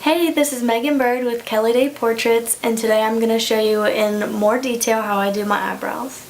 Hey, this is Megan Bird with Kelly Day Portraits, and today I'm going to show you in more detail how I do my eyebrows.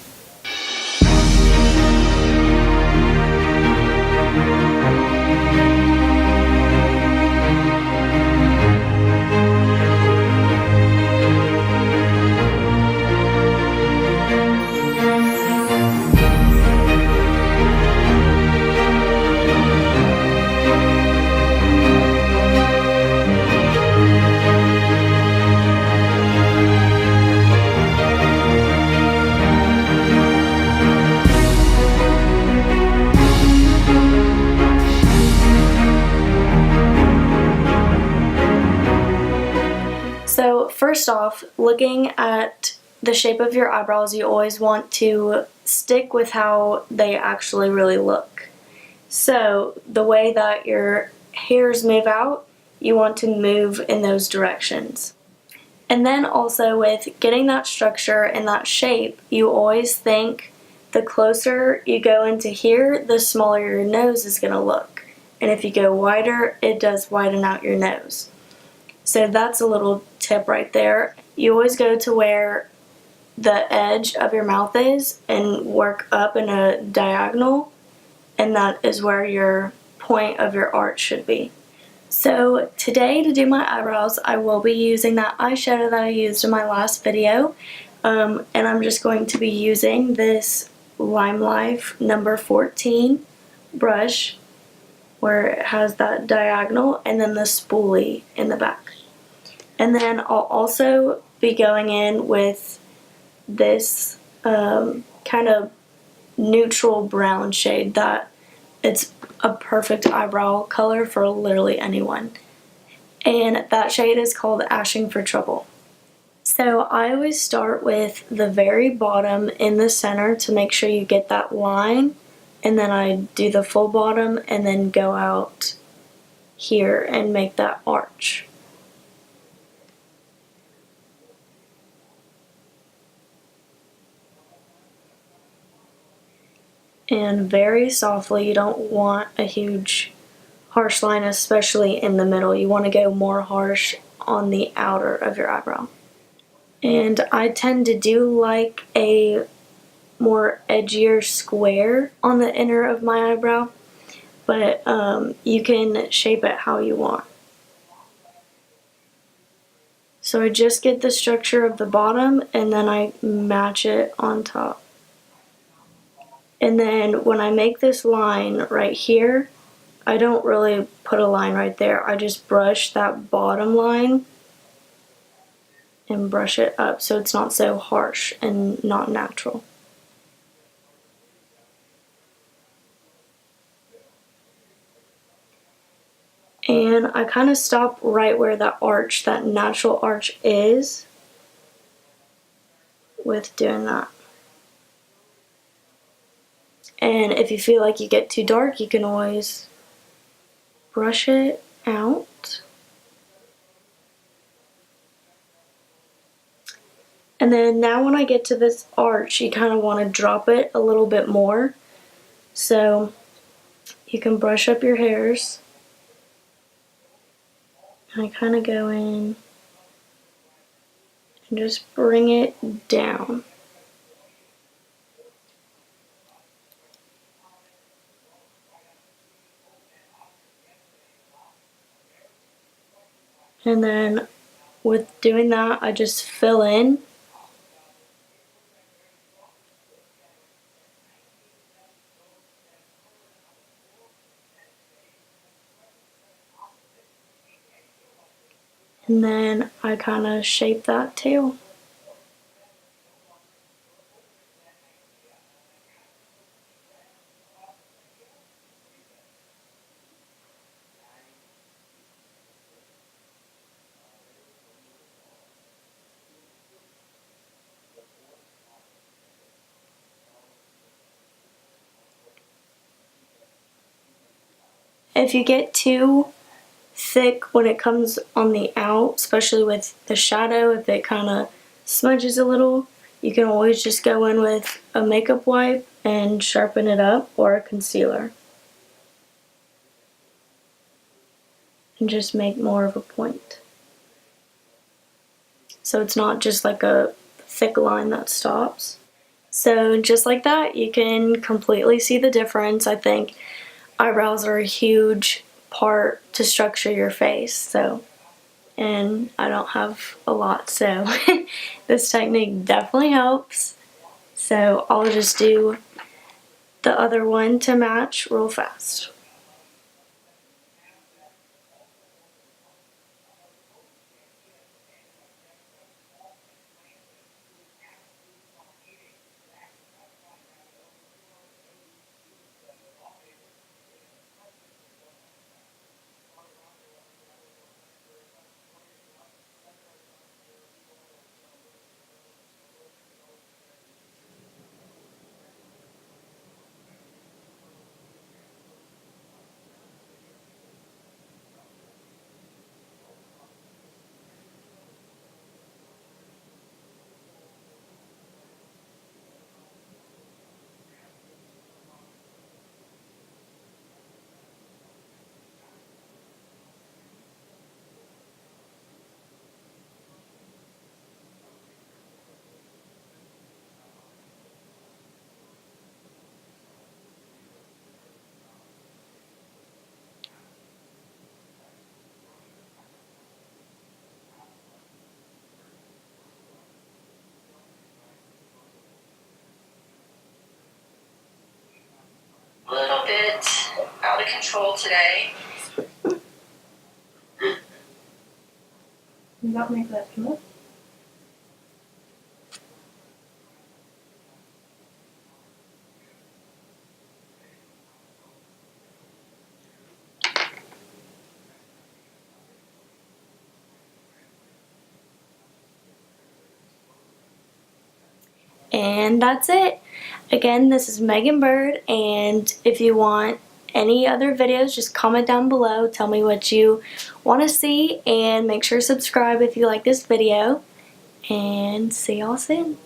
So first off, looking at the shape of your eyebrows, you always want to stick with how they actually really look. So the way that your hairs move out, you want to move in those directions. And then also with getting that structure and that shape, you always think the closer you go into here, the smaller your nose is going to look. And if you go wider, it does widen out your nose. So that's a little tip right there. You always go to where the edge of your mouth is and work up in a diagonal, and that is where your point of your arch should be. So today to do my eyebrows, I will be using that eyeshadow that I used in my last video, and I'm just going to be using this Lime Life number 14 brush where it has that diagonal and then the spoolie in the back. And then I'll also be going in with this kind of neutral brown shade that it's a perfect eyebrow color for literally anyone. And that shade is called Ashing for Trouble. So I always start with the very bottom in the center to make sure you get that line, and then I do the full bottom and then go out here and make that arch. And very softly, you don't want a huge harsh line, especially in the middle. You want to go more harsh on the outer of your eyebrow. And I tend to do like a more edgier square on the inner of my eyebrow, but you can shape it how you want. So I just get the structure of the bottom and then I match it on top. And then when I make this line right here, I don't really put a line right there. I just brush that bottom line and brush it up so it's not so harsh and not natural. And I kind of stop right where that arch, that natural arch is, with doing that. And if you feel like you get too dark, you can always brush it out. And then now when I get to this arch, you kind of want to drop it a little bit more. So you can brush up your hairs. And I kind of go in and just bring it down. And then with doing that, I just fill in. And then I kind of shape that tail. If you get too thick when it comes on the out, especially with the shadow, if it kind of smudges a little, you can always just go in with a makeup wipe and sharpen it up, or a concealer. and just make more of a point. So it's not just like a thick line that stops. So just like that, you can completely see the difference. I think eyebrows are a huge part to structure your face, and I don't have a lot, so this technique definitely helps. So I'll just do the other one to match real fast. A little bit out of control today. Does that make that come up? And that's it. Again, this is Megan Bird, and if you want any other videos, just comment down below. Tell me what you want to see, and make sure to subscribe if you like this video. And see y'all soon.